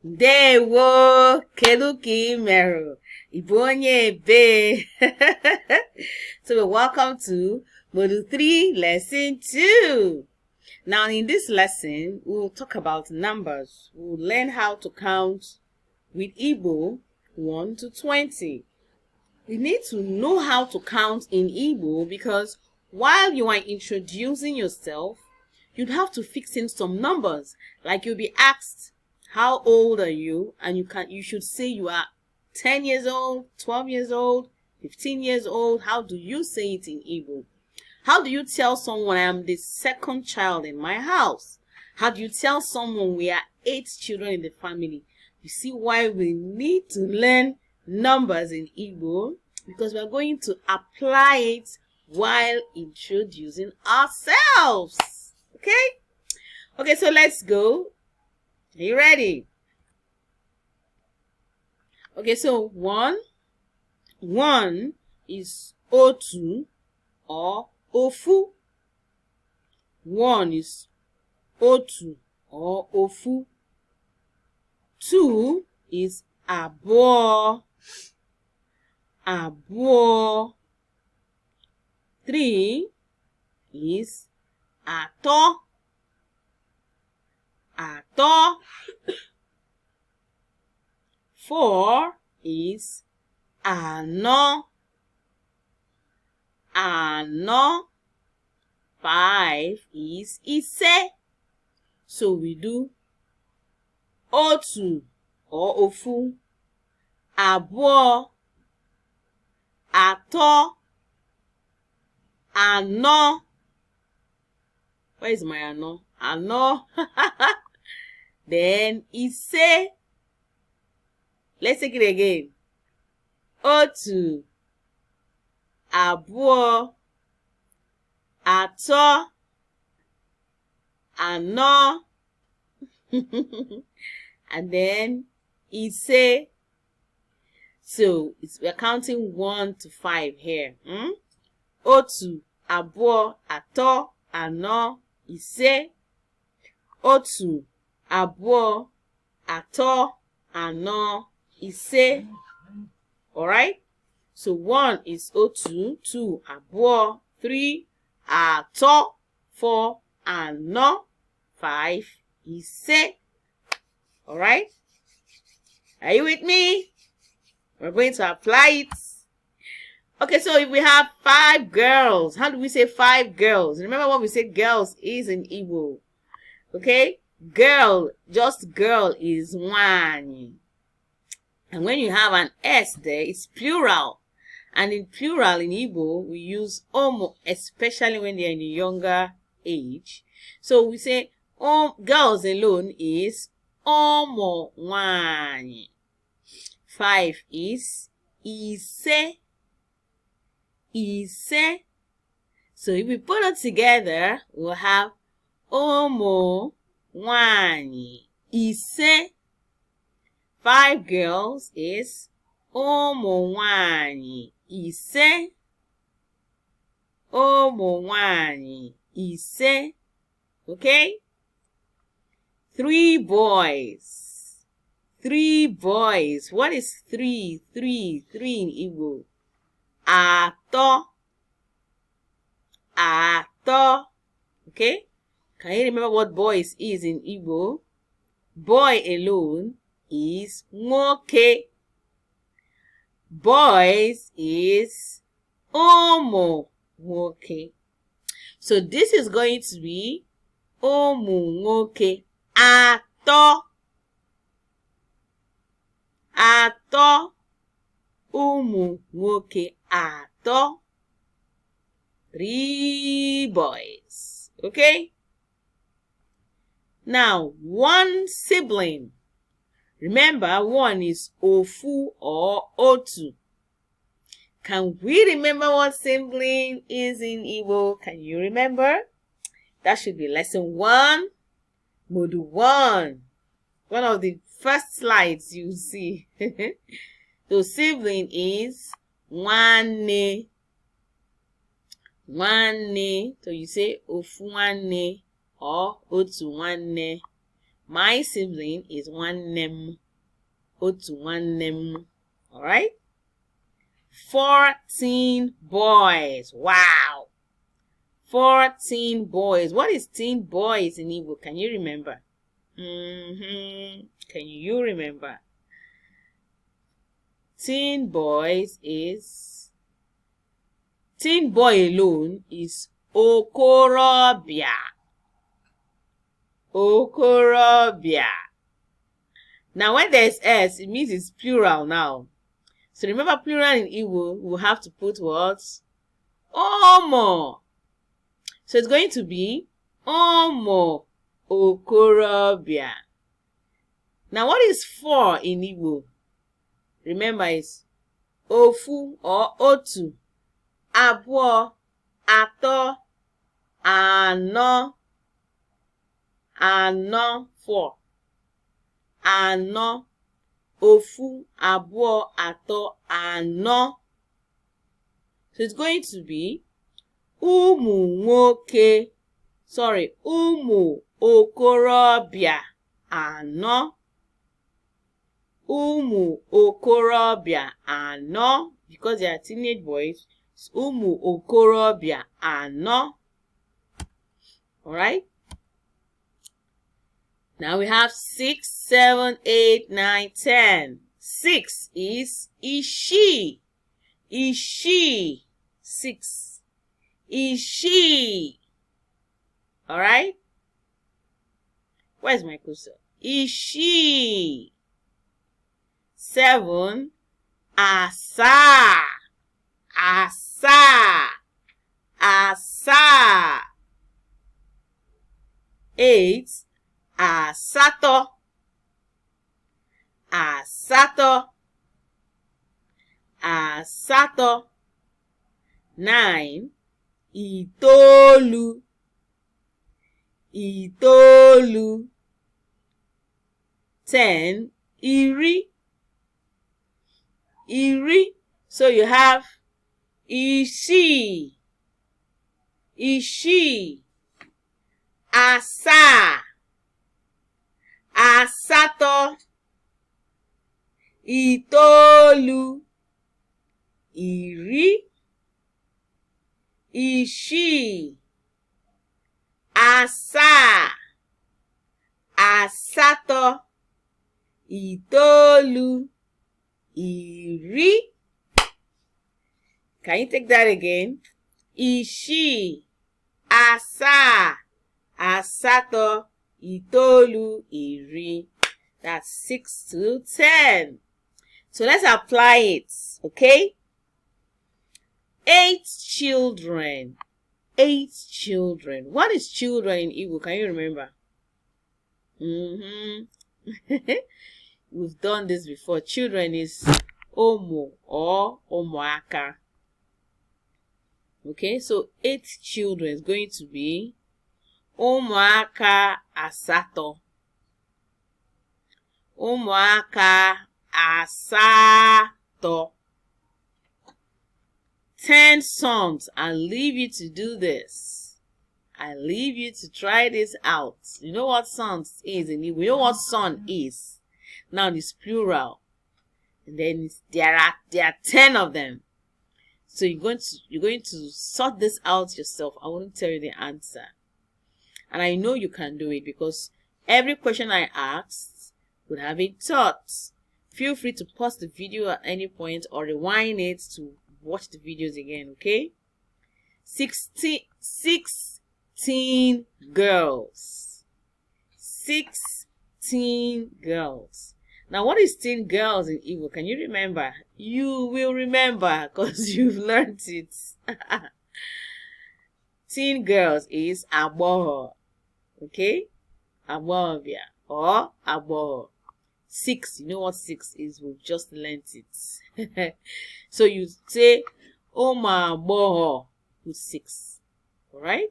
Ndewo keluki meru ibonye be. So welcome to Module 3, Lesson 2. Now in this lesson, we'll talk about numbers. We'll learn how to count with Igbo 1 to 20. We need to know how to count in Igbo because while you are introducing yourself, you'd have to fix in some numbers. Like you'll be asked, how old are you? And you should say you are 10 years old, 12 years old, 15 years old. How do you say it in Igbo? How do you tell someone I am the second child in my house? How do you tell someone we are 8 children in the family? You see why we need to learn numbers in Igbo? Because we are going to apply it while introducing ourselves. Okay, so let's go. Are you ready? Okay, so one is otu or ofu. One is otu or ofu. Two is abo. Abo. Three is ato. Ato. 4 is ano. Ano. 5 is ise. So we do otu or ofu, abo, ato, ano. Where is my ano? Ano. Then ise. Let's take it again. Otu, abo, ato, ano, and then ise. So we're counting 1 to 5 here. Otu, abo, ato, ano, ise. Otu, abo, ato, ano, ise. Alright? So 1 is otu, 2 abo, 3 ato, 4 ano, 5 ise. Alright? Are you with me? We're going to apply it. Okay, so if we have 5 girls, how do we say 5 girls? Remember what we said girls is in Igbo. Okay? Girl, just girl is one. And when you have an S there, it's plural. And in plural in Igbo, we use omo, especially when they're in a younger age. So we say girls alone is omo wani. 5 is ise. Ise. So if we put it together, we'll have omo wani ise. 5 girls is ụmụ nwanyị ise. Ụmụ nwanyị ise. Okay? 3 boys. 3 boys. What is 3? 3 in Igbo. Atọ. Atọ. Okay? Can you remember what boys is in Igbo? Boy alone is nwoke. Boys is ụmụ nwoke. So this is going to be ụmụ nwoke atọ. Atọ. Ụmụ nwoke atọ. 3 boys. Okay? Now, 1 sibling. Remember, 1 is ofu or otu. Can we remember what sibling is in Igbo? Can you remember? That should be lesson 1, module 1. One of the first slides you see. So sibling is nwanne. Nwanne. So you say ofu nwanne or otu nwanne. My sibling is nwannem. Otu nwannem. All right? 14 boys. Wow. 14 boys. What is teen boys in Igbo? Can you remember? Can you remember? Teen boys is... Teen boy alone is okorobia. Okorobia. Now when there's S, it means it's plural now. So remember, plural in Igbo, we'll have to put what? Omo. So it's going to be Omo okorobia. Now what is 4 in Igbo? Remember, it's ofu or otu, abuo, ato, ano, 4. Ano, ofu, abuo, ato, ano. So it's going to be umu okorobia ano. Umu okorobia ano, because they are teenage boys. It's umu okorobia ano. All right. Now we have 6, 7, 8, 9, 10. 6 is ishi. Ishi. 6. Ishi. All right. Where's my cursor? Ishi. 7, asa. Asa. Asa. 8, asato. Asato. Asato. 9, itolu. Itolu. 10, iri. Iri. So you have ishi. Ishi. Asa. Asato. Itolu. Iri. Ishi. Asa. Asato. Itolu. Iri. Can you take that again? Ishi. Asa. Asato. Itolu. Iri. That's 6 to 10. So let's apply it, okay? 8 children. 8 children. What is children in Igbo? Can you remember? We've done this before. Children is omo or omoaka. Okay, so 8 children is going to be omoaka asato. Omoaka asato. 10 sons. I'll leave you to do this. I leave you to try this out. You know what sons is in Igbo? You know what son is? Now it's plural. And then there are 10 of them. So you're going to sort this out yourself. I won't tell you the answer. And I know you can do it because every question I asked would have been taught. Feel free to pause the video at any point or rewind it to watch the videos again, okay? 16 girls. 16 girls. Now, what is teen girls in Igbo? Can you remember? You will remember because you've learned it. Teen girls is agbọghọ. Okay? Agbọghọbịa or agbọghọ. 6, you know what 6 is? We've just learned it. So you say, ụmụ agbọghọ, who's 6. Alright?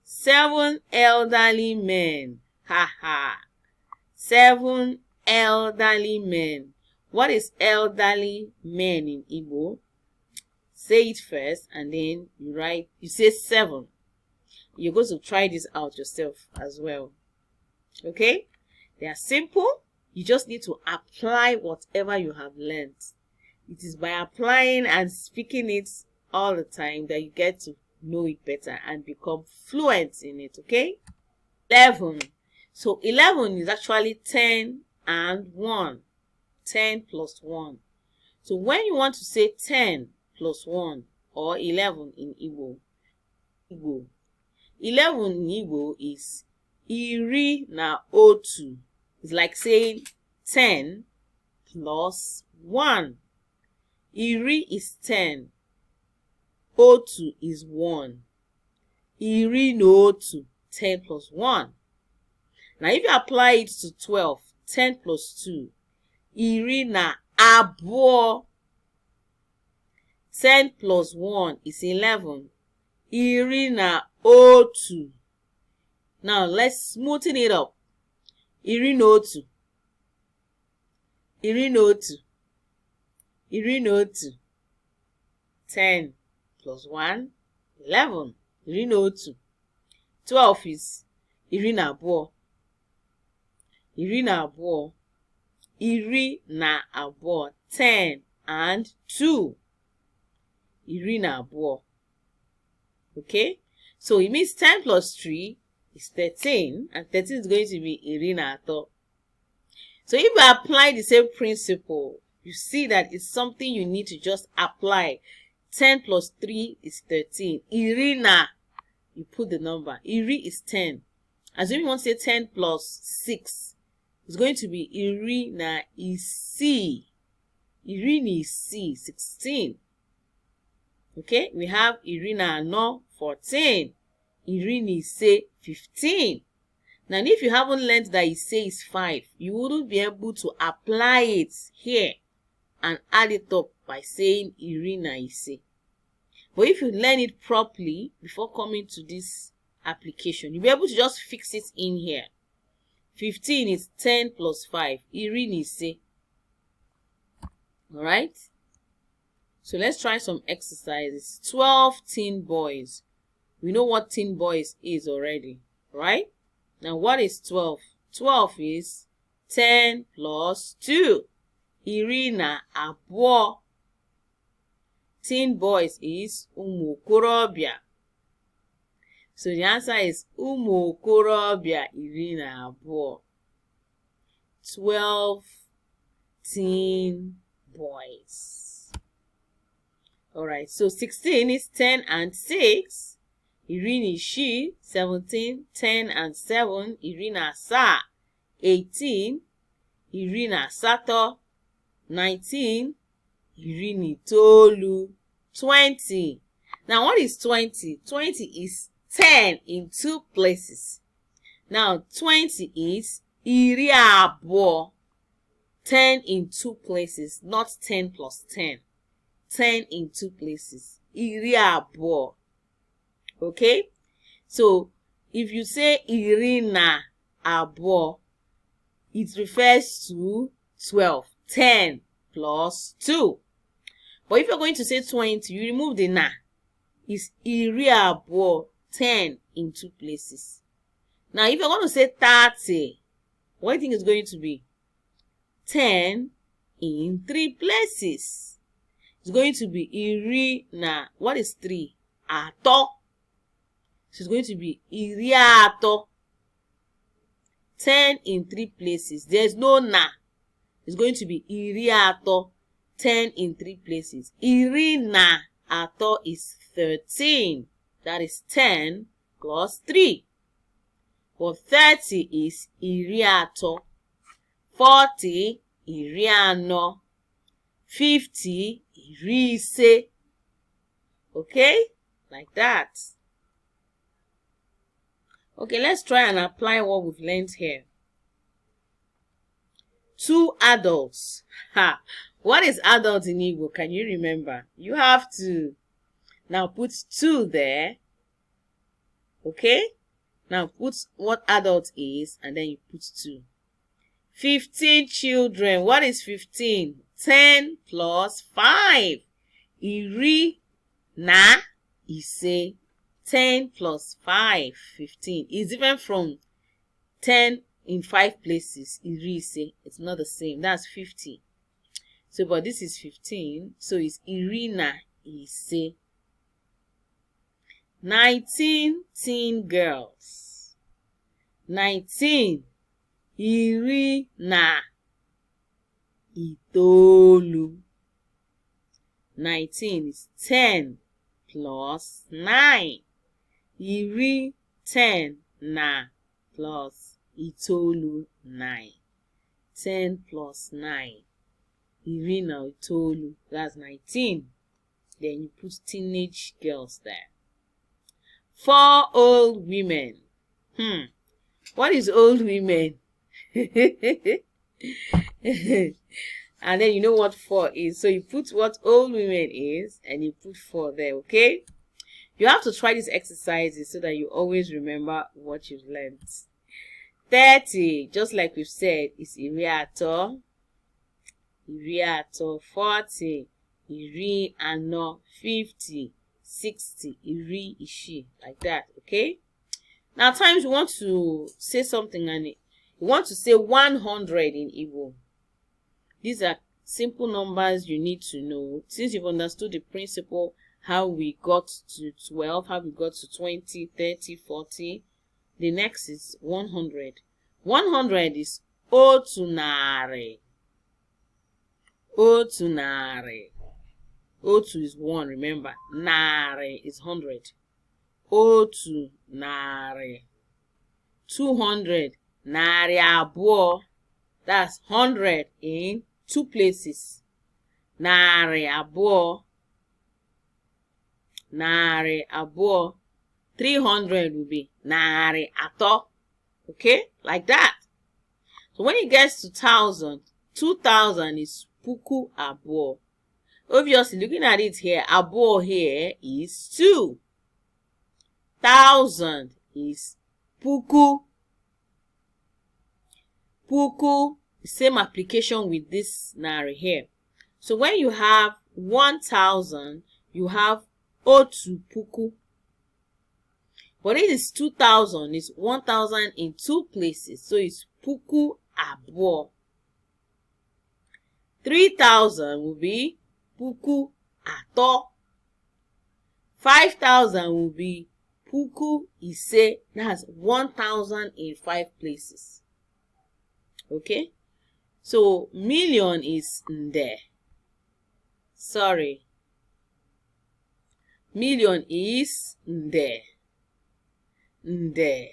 7 elderly men. Ha. 7 elderly men. What is elderly men in Igbo? Say it first and then you say 7. You're going to try this out yourself as well. Okay? They are simple. You just need to apply whatever you have learned. It is by applying and speaking it all the time that you get to know it better and become fluent in it, okay? 11. So 11 is actually 10 and 1. 10 plus 1. So when you want to say 10 plus 1 or 11 in Igbo, 11 in Igbo is iri na otu. It's like saying 10 plus 1. Iri is 10. Otu is 1. Iri na otu, 10 plus 1. Now if you apply it to 12, 10 plus 2, iri na abuo. 10 plus 1 is 11. Iri na otu. Now let's smoothen it up. Iri na otu. Iri na otu. Iri na otu. 10 plus 1, 11. Iri na otu. 12 is iri na abuo. Iri na abuo. Iri na abuo. 10 and 2. Iri na abuo. Okay? So it means 10 plus 3 is 13. And 13 is going to be iri na ato. So if you apply the same principle, you see that it's something you need to just apply. 10 plus 3 is 13. Iri na, you put the number. Iri is 10. Assuming you want to say 10 plus 6, it's going to be iri na isi. Iri na isi, 16. Okay, we have iri na ano, 14. Iri na ise, 15. Now, if you haven't learned that ise is 5, you wouldn't be able to apply it here and add it up by saying iri na ise. But if you learn it properly before coming to this application, you'll be able to just fix it in here. 15 is 10 plus 5. Iri na ise. Alright? So let's try some exercises. 12 teen boys. We know what teen boys is already, right? Now what is 12? 12 is 10 plus 2. Iri na abuo. Teen boys is umu okorobia. So the answer is umu okorobia iri na abuo. 12 teen boys. Alright, so 16 is 10 and 6. Iri na ishi. 17, 10 and 7. Iri na asaa. 18. Iri na asato. 19. Iri na itoolu. 20. Now what is 20? 20 is 10 in 2 places. Now 20 is iri abuo. 10 in 2 places, not 10 plus 10. 10 in 2 places. Iri abuo. Okay? So, if you say iri na abuo, it refers to 12. 10 plus 2. But if you're going to say 20, you remove the na. It's iri abuo. 10 in 2 places. Now, if you're going to say 30, what do you think it's going to be? 10 in 3 places. It's going to be iri na, what is 3? Ato. So it's going to be iri ato. 10 in 3 places. There's no na. It's going to be iri ato. 10 in 3 places. Iri na ato is 13. That is 10 plus 3. But 30 is iri ato. 40 iri ano. 50 iri ise. Okay? Like that. Okay, let's try and apply what we've learned here. 2 adults. Ha! What is adult in Igbo? Can you remember? You have to now put 2 there. Okay? Now put what adult is and then you put 2. 15 children. What is 15? 10 plus 5. Iri na ise. 10 plus 5, 15. It's different from 10 in 5 places, iri ise. It's not the same. That's 50. So, but this is 15. So it's iri na ise. 19 teen girls. 19 iri na itoolu. 19 is 10 plus 9. Iri 10 na plus itoolu 9. 10 plus 9. Iri na itoolu. That's 19. Then you put teenage girls there. 4 old women. What is old women? And then you know what 4 is. So you put what old women is and you put 4 there, okay? You have to try these exercises so that you always remember what you've learned. 30, just like we've said, is iri ato. Iri ato. 40, iri ano. 50, 60, iri ishi. Like that, okay? Now, at times you want to say something and you want to say 100 in Igbo. These are simple numbers you need to know. Since you've understood the principle, how we got to 12, how we got to 20, 30, 40, the next is 100. 100 is otu narị. Otu narị. Otu is 1, remember. Narị is 100. Otu narị. 200. Narị abụọ. That's 100 in 2 places. Narị abụọ. Narị abụọ. 300 will be narị atọ. Okay? Like that. So when it gets to 1,000, 2,000 is puku abụọ. Obviously, looking at it here, abụọ here is 2. 1,000 is puku. Puku, same application with this narị here. So when you have 1,000, you have otu puku. But it is 2,000, it's 1,000 in 2 places. So it's puku abụọ. 3,000 will be puku atọ. 5,000 will be puku ise. That's 1,000 in 5 places. Okay? So million is nde. Sorry. Million is nde. Nde.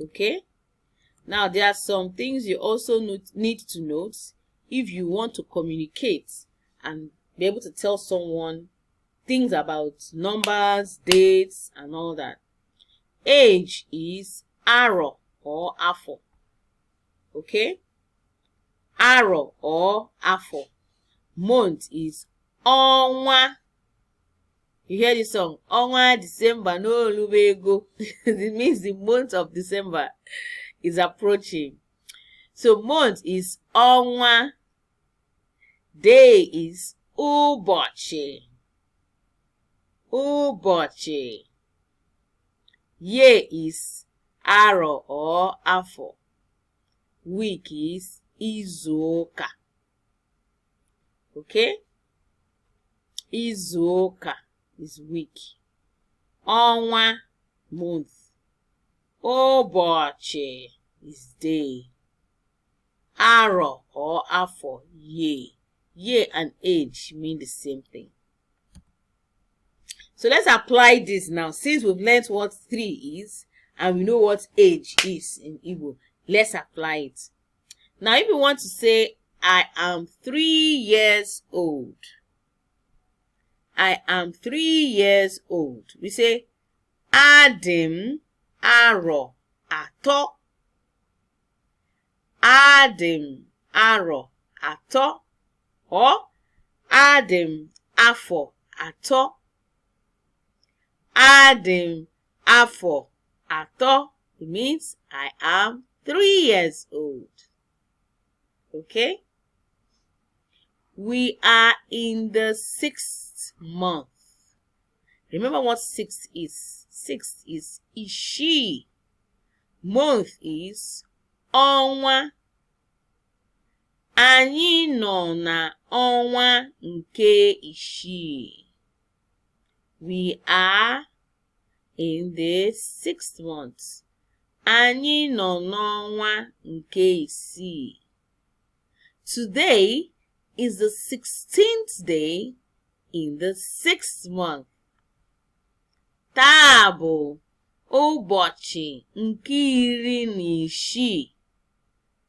Okay? Now there are some things you also need to note if you want to communicate and be able to tell someone things about numbers, dates, and all that. Age is aro or afọ. Okay? Aro or afọ. Month is ọnwa. You hear this song? Ọnwa December no olubego. It means the month of December is approaching. So month is ọnwa. Day is ụbọchị. Ụbọchị. Year is arọ or afọ. Week is izuụka. Okay? Izuụka is week. Ọnwa, month. Ụbọchị is day. Arọ or afọ, year. Year and age mean the same thing. So let's apply this now. Since we've learned what 3 is and we know what age is in Igbo, let's apply it. Now, if you want to say, I am 3 years old. I am 3 years old. We say, Adim arọ atọ. Adim arọ atọ. Or Adim afọ atọ. Adim afọ atọ. It means I am 3 years old. Okay? We are in the 6th month. Remember what 6th is. 6th is Ishi. Month is ọnwa. Anyị nọ na ọnwa nke isii. We are in the 6th month. Anyị nọ n'ọnwa nke isii. Today is the 16th day in the 6th month. Taa bụ ụbọchị nke iri na isii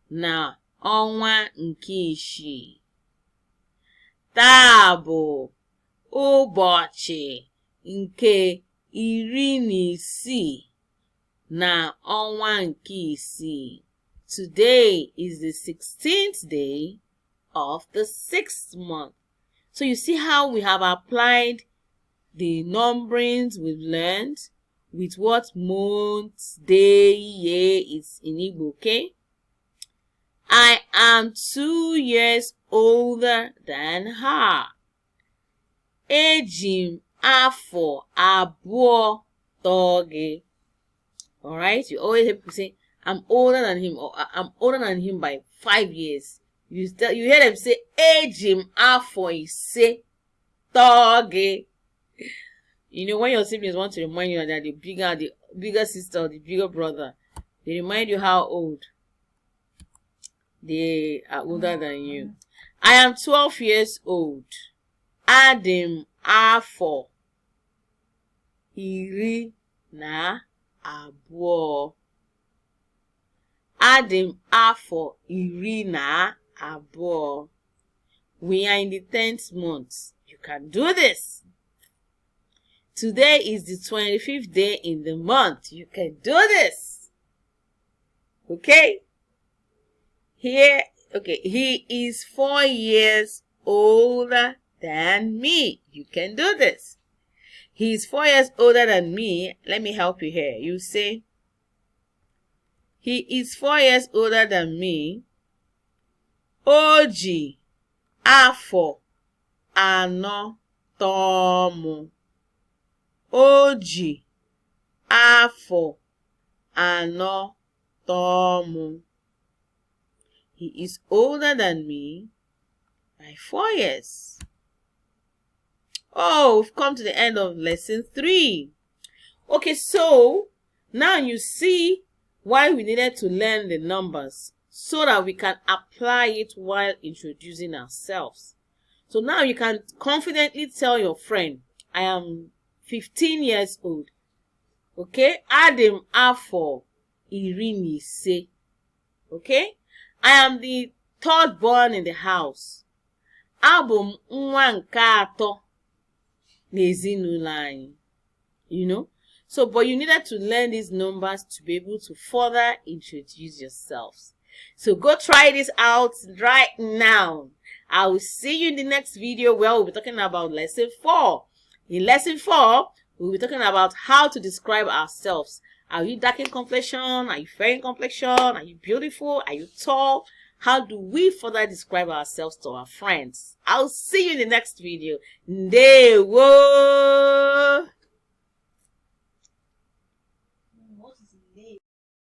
na ọnwa nke isii. Taa bụ ụbọchị nke iri na isii na ọnwa nke isii. Today is the 16th day of the 6th month. So you see how we have applied the numberings we've learned with what month, day, year is in Igbo, okay? I am 2 years older than her. Eji m afọ abụọ tọọ gị. Alright, you always hear people say, I'm older than him, or I'm older than him by 5 years. You hear them say, eji m afọ ise tọọ gị. You know, when your siblings want to remind you that the bigger sister or the bigger brother, they remind you how old they are older than you. I am 12 years old. Adị m afọ iri na abụọ. Adị m afọ iri na abụọ. We are in the 10th month. You can do this. Today is the 25th day in the month. You can do this. Okay? Here, okay, he is 4 years older than me. You can do this. He is 4 years older than me. Let me help you here. You say, he is 4 years older than me. O ji afọ anọ tọọ mụ. O ji afọ anọ tọọ mụ. He is older than me by 4 years. Oh, we've come to the end of lesson 3. Okay, so now you see why we needed to learn the numbers so that we can apply it while introducing ourselves. So now you can confidently tell your friend, I am 15 years old. Okay? Adị m afọ iri na ise. Okay? I am the 3rd born in the house. Abụ m nwa nke atọ n'ezinụlọ anyị. You know? So, but you needed to learn these numbers to be able to further introduce yourselves. So go try this out right now. I will see you in the next video where we'll be talking about lesson 4. In lesson 4, we'll be talking about how to describe ourselves. Are you dark in complexion? Are you fair in complexion? Are you beautiful? Are you tall? How do we further describe ourselves to our friends? I'll see you in the next video. Ndewo!